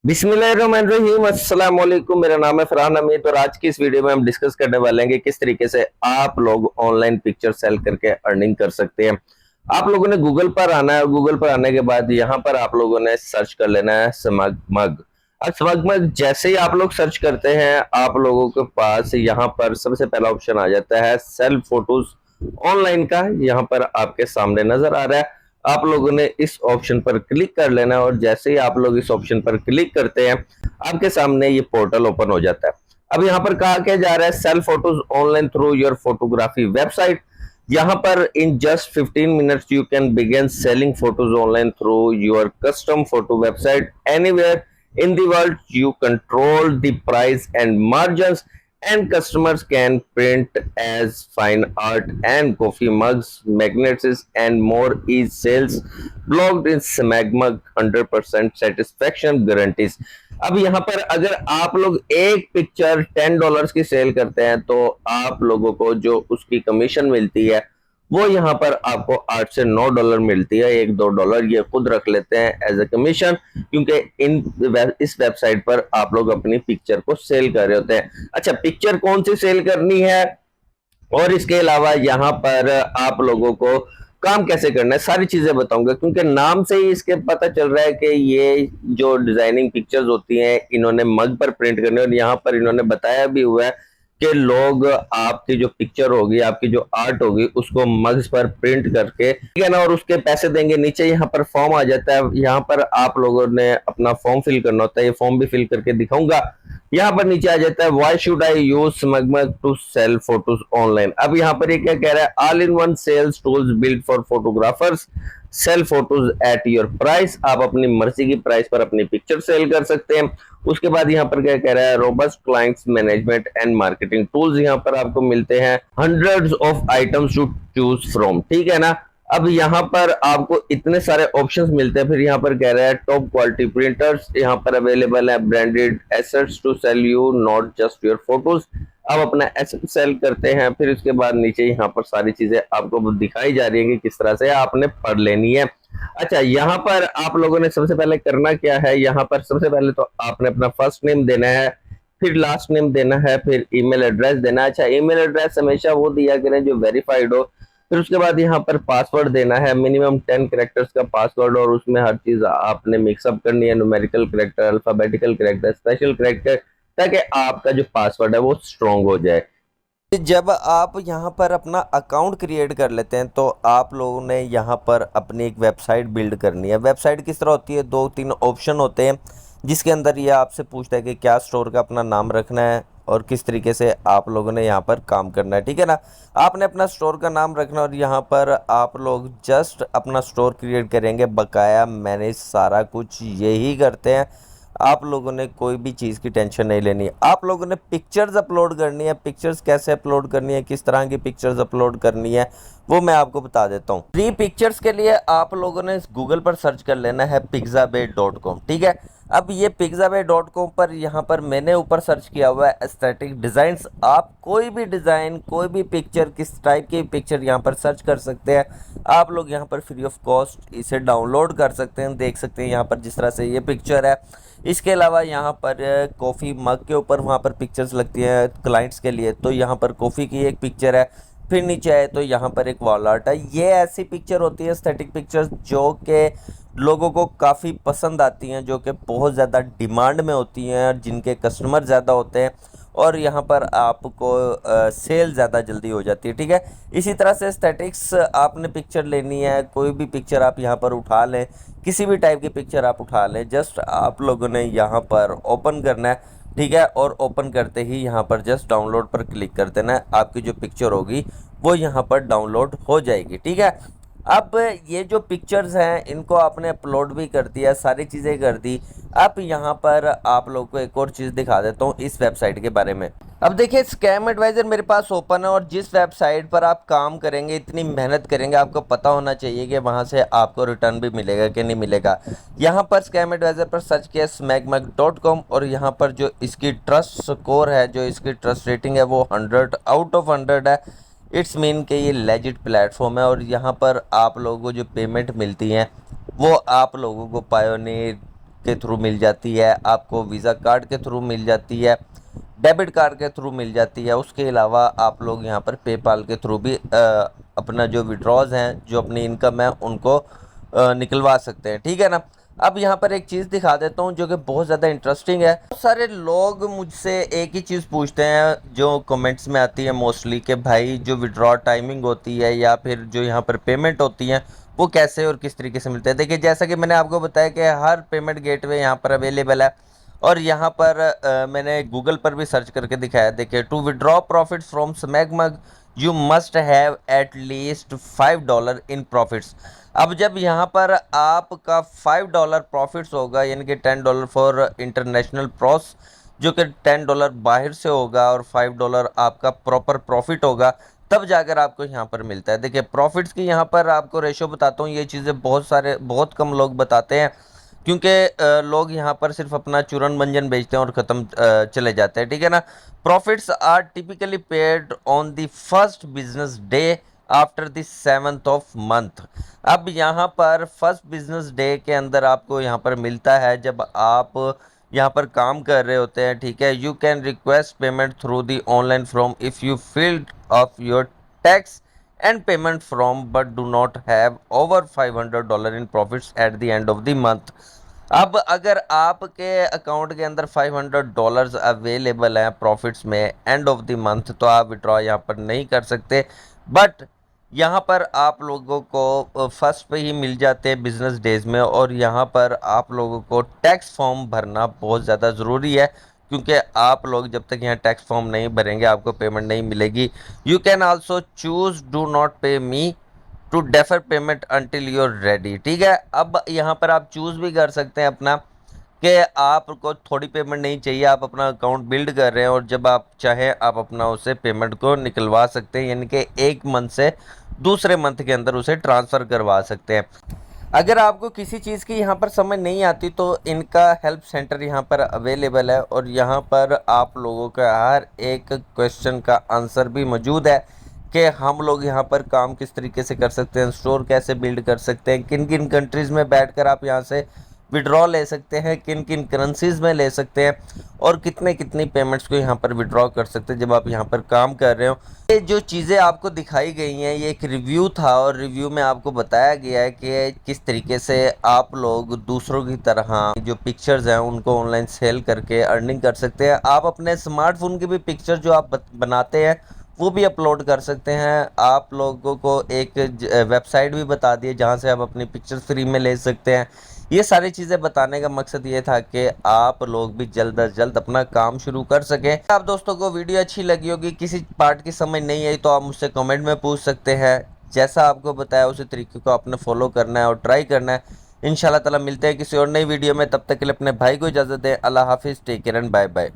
बिस्मिल्लाहिर्रहमानिर्रहीम अस्सलाम वालेकुम। मेरा नाम है फरहान अमीद और आज की इस वीडियो में हम डिस्कस करने वाले हैं कि किस तरीके से आप लोग ऑनलाइन पिक्चर सेल करके अर्निंग कर सकते हैं। आप लोगों ने गूगल पर आना है और गूगल पर आने के बाद यहाँ पर आप लोगों ने सर्च कर लेना है स्मगमग। अब स्मगमग जैसे ही आप लोग सर्च करते हैं आप लोगों के पास यहाँ पर सबसे पहला ऑप्शन आ जाता है सेल फोटोज ऑनलाइन का। यहाँ पर आपके सामने नजर आ रहा है, आप लोगों ने इस ऑप्शन पर क्लिक कर लेना है और जैसे ही आप लोग इस ऑप्शन पर क्लिक करते हैं आपके सामने ये पोर्टल ओपन हो जाता है। अब यहाँ पर कहा क्या जा रहा है, sell photos online through your photography website. यहाँ पर in just 15 minutes you can begin selling photos online through your custom photo website anywhere in the world. You control the price and margins and customers can print as fine art and coffee mugs, magnets and more is sales blogged in smagmug 100% satisfaction guarantees। अब यहाँ पर अगर आप लोग एक picture $10 की cell करते हैं तो आप लोगों को जो उसकी कमीशन मिलती है वो यहाँ पर आपको $8 से $9 मिलती है। $1-2 ये खुद रख लेते हैं एज ए कमीशन, क्योंकि इस वेबसाइट पर आप लोग अपनी पिक्चर को सेल कर रहे होते हैं। अच्छा, पिक्चर कौन सी सेल करनी है और इसके अलावा यहाँ पर आप लोगों को काम कैसे करना है सारी चीजें बताऊंगा, क्योंकि नाम से ही इसके पता चल रहा है कि ये जो डिजाइनिंग पिक्चर्स होती हैं इन्होंने मग पर प्रिंट करनी है। और यहाँ पर इन्होंने बताया भी हुआ है कि लोग आपकी जो पिक्चर होगी, आपकी जो आर्ट होगी उसको मग्स पर प्रिंट करके, ठीक है ना, और उसके पैसे देंगे। नीचे यहाँ पर फॉर्म आ जाता है, यहाँ पर आप लोगों ने अपना फॉर्म फिल करना होता है। ये फॉर्म भी फिल करके दिखाऊंगा। यहाँ पर नीचे आ जाता है why should I use SmugMug to sell photos online. अब यहाँ पर ये क्या कह रहा है, all in one sales tools build for photographers, sell photos at your price. आप अपनी मर्जी की प्राइस पर अपनी पिक्चर सेल कर सकते हैं। उसके बाद यहाँ पर क्या कह रहा है, robust clients management and marketing tools. यहाँ पर आपको मिलते हैं hundreds of items to choose from, ठीक है ना। अब यहाँ पर आपको इतने सारे ऑप्शंस मिलते हैं। फिर यहाँ पर कह रहा है टॉप क्वालिटी प्रिंटर्स यहाँ पर अवेलेबल है, branded assets to sell you not just your photos. आप अपना एसेट सेल करते हैं। फिर उसके बाद नीचे यहाँ पर सारी चीजें आपको दिखाई जा रही है कि किस तरह से आपने पढ़ लेनी है। अच्छा, यहाँ पर आप लोगों ने सबसे पहले करना क्या है, यहाँ पर सबसे पहले तो आपने अपना फर्स्ट नेम देना है, फिर लास्ट नेम देना है, फिर ईमेल एड्रेस देना है। अच्छा, ईमेल एड्रेस हमेशा वो दिया करें जो वेरीफाइड हो। फिर उसके बाद यहाँ पर पासवर्ड देना है, मिनिमम 10 कैरेक्टर्स का पासवर्ड, और उसमें हर चीज आपने मिक्सअप करनी है, numerical character, alphabetical character, special character, ताकि आपका जो पासवर्ड है वो स्ट्रॉन्ग हो जाए। जब आप यहाँ पर अपना अकाउंट क्रिएट कर लेते हैं तो आप लोगों ने यहाँ पर अपनी एक वेबसाइट बिल्ड करनी है। वेबसाइट किस तरह होती है, 2-3 ऑप्शन होते हैं जिसके अंदर ये आपसे पूछता है कि क्या स्टोर का अपना नाम रखना है और किस तरीके से आप लोगों ने यहाँ पर काम करना है, ठीक है ना। आपने अपना स्टोर का नाम रखना और यहाँ पर आप लोग जस्ट अपना स्टोर क्रिएट करेंगे। बकाया मैनेज सारा कुछ यही करते हैं। आप लोगों ने कोई भी चीज़ की टेंशन नहीं लेनी। आप लोगों ने पिक्चर्स अपलोड करनी है। पिक्चर्स कैसे अपलोड करनी है, किस तरह की पिक्चर्स अपलोड करनी है, वो मैं आपको बता देता हूँ। फ्री पिक्चर्स के लिए आप लोगों ने गूगल पर सर्च कर लेना है pixabay.com, ठीक है। अब ये pixabay.com पर यहाँ पर मैंने ऊपर सर्च किया हुआ है एस्थेटिक डिज़ाइंस। आप कोई भी डिज़ाइन, कोई भी पिक्चर, किस टाइप की पिक्चर यहाँ पर सर्च कर सकते हैं। आप लोग यहाँ पर फ्री ऑफ कॉस्ट इसे डाउनलोड कर सकते हैं। देख सकते हैं यहाँ पर जिस तरह से ये पिक्चर है। इसके अलावा यहाँ पर कॉफ़ी मग के ऊपर वहाँ पर पिक्चर्स लगती हैं क्लाइंट्स के लिए, तो यहाँ पर कॉफ़ी की एक पिक्चर है। फिर नीचे आए तो यहाँ पर एक वॉल आर्ट है। ये ऐसी पिक्चर होती है, स्टैटिक पिक्चर्स, जो कि लोगों को काफ़ी पसंद आती हैं, जो कि बहुत ज़्यादा डिमांड में होती हैं और जिनके कस्टमर ज़्यादा होते हैं, और यहाँ पर आपको सेल ज़्यादा जल्दी हो जाती है, ठीक है। इसी तरह से स्टैटिक्स आपने पिक्चर लेनी है, कोई भी पिक्चर आप यहाँ पर उठा लें, किसी भी टाइप की पिक्चर आप उठा लें। जस्ट आप लोगों ने यहाँ पर ओपन करना है, ठीक है, और ओपन करते ही यहाँ पर जस्ट डाउनलोड पर क्लिक कर देना है। आपकी जो पिक्चर होगी वो यहाँ पर डाउनलोड हो जाएगी, ठीक है। अब ये जो पिक्चर्स हैं इनको आपने अपलोड भी कर दिया, सारी चीज़ें कर दी। अब यहाँ पर आप लोगों को एक और चीज़ दिखा देता हूँ इस वेबसाइट के बारे में। अब देखिए, स्कैम एडवाइज़र मेरे पास ओपन है और जिस वेबसाइट पर आप काम करेंगे, इतनी मेहनत करेंगे, आपको पता होना चाहिए कि वहाँ से आपको रिटर्न भी मिलेगा कि नहीं मिलेगा। यहाँ पर स्कैम एडवाइज़र पर सर्च किया smagmug.com और यहाँ पर जो इसकी ट्रस्ट स्कोर है, जो इसकी ट्रस्ट रेटिंग है वो 100 आउट ऑफ 100 है। इट्स मीन कि ये लेजिट प्लेटफॉर्म है और यहाँ पर आप लोगों को जो पेमेंट मिलती हैं वो आप लोगों को पायोनियर के थ्रू मिल जाती है, आपको वीज़ा कार्ड के थ्रू मिल जाती है, डेबिट कार्ड के थ्रू मिल जाती है। उसके अलावा आप लोग यहाँ पर पेपाल के थ्रू भी अपना जो विड्रॉज हैं, जो अपनी इनकम है, उनको निकलवा सकते हैं, ठीक है ना। अब यहाँ पर एक चीज़ दिखा देता हूँ जो कि बहुत ज़्यादा इंटरेस्टिंग है। बहुत सारे लोग मुझसे एक ही चीज़ पूछते हैं जो कमेंट्स में आती है मोस्टली, कि भाई जो विड्रॉ टाइमिंग होती है या फिर जो यहाँ पर पेमेंट होती है वो कैसे और किस तरीके से मिलते हैं। देखिए, जैसा कि मैंने आपको बताया कि हर पेमेंट गेटवे यहाँ पर अवेलेबल है, और यहाँ पर मैंने गूगल पर भी सर्च करके दिखाया। देखिए, to withdraw profits from SmugMug you must have at least $5 in profits. अब जब यहाँ पर आपका $5 प्रॉफिट्स होगा, यानी कि $10 फॉर इंटरनेशनल प्रॉस, जो कि $10 बाहर से होगा, और $5 आपका प्रॉपर प्रॉफिट होगा, तब जाकर आपको यहाँ पर मिलता है। देखिए, प्रॉफिट्स की यहाँ पर आपको रेशो बताता हूँ। ये चीज़ें बहुत कम लोग बताते हैं, क्योंकि लोग यहाँ पर सिर्फ अपना चूरन मंजन बेचते हैं और ख़त्म चले जाते हैं, ठीक है ना। Profits are typically paid on the first business day after the 7th of month. अब यहाँ पर फर्स्ट बिजनेस डे के अंदर आपको यहाँ पर मिलता है, जब आप यहाँ पर काम कर रहे होते हैं, ठीक है। You can request payment through the online from if you field of your tax and payment from but do not have over $500 in profits at the end of the month. अब अगर आपके अकाउंट के अंदर $500 available हैं profits में end of the month, तो आप withdraw यहाँ पर नहीं कर सकते। बट यहाँ पर आप लोगों को फर्स्ट पे ही मिल जाते हैं बिजनेस डेज में, और यहाँ पर आप लोगों को टैक्स फॉर्म भरना बहुत ज़्यादा ज़रूरी है, क्योंकि आप लोग जब तक यहाँ टैक्स फॉर्म नहीं भरेंगे आपको पेमेंट नहीं मिलेगी। You can also choose do not pay me to defer payment until you are ready, ठीक है। अब यहाँ पर आप चूज़ भी कर सकते हैं अपना, कि आपको थोड़ी पेमेंट नहीं चाहिए, आप अपना अकाउंट बिल्ड कर रहे हैं, और जब आप चाहें आप अपना उसे पेमेंट को निकलवा सकते हैं, यानी कि एक मंथ से दूसरे मंथ के अंदर उसे ट्रांसफ़र करवा सकते हैं। अगर आपको किसी चीज़ की यहाँ पर समझ नहीं आती, तो इनका हेल्प सेंटर यहाँ पर अवेलेबल है, और यहाँ पर आप लोगों का हर एक क्वेश्चन का आंसर भी मौजूद है, कि हम लोग यहाँ पर काम किस तरीके से कर सकते हैं, स्टोर कैसे बिल्ड कर सकते हैं, किन किन कंट्रीज़ में बैठकर आप यहाँ से विड्रॉ ले सकते हैं, किन किन करेंसीज़ में ले सकते हैं, और कितने कितनी पेमेंट्स को यहाँ पर विड्रॉ कर सकते हैं जब आप यहाँ पर काम कर रहे हो। ये जो चीज़ें आपको दिखाई गई हैं, ये एक रिव्यू था, और रिव्यू में आपको बताया गया है कि किस तरीके से आप लोग दूसरों की तरह जो पिक्चर्स हैं उनको ऑनलाइन सेल करके अर्निंग कर सकते हैं। आप अपने स्मार्टफोन की भी पिक्चर जो आप बनाते हैं वो भी अपलोड कर सकते हैं। आप लोगों को एक वेबसाइट भी बता दी है जहाँ से आप अपनी पिक्चर्स फ्री में ले सकते हैं। ये सारी चीज़ें बताने का मकसद ये था कि आप लोग भी जल्द अज जल्द अपना काम शुरू कर सकें। आप दोस्तों को वीडियो अच्छी लगी होगी, किसी पार्ट की समझ नहीं आई, तो आप मुझसे कमेंट में पूछ सकते हैं। जैसा आपको बताया उसी तरीके को आपने फॉलो करना है और ट्राई करना है। इंशाल्लाह ताला मिलते हैं किसी और नई वीडियो में, तब तक के लिए अपने भाई को इजाज़त दें। अल्लाह हाफिज़, take care and bye bye.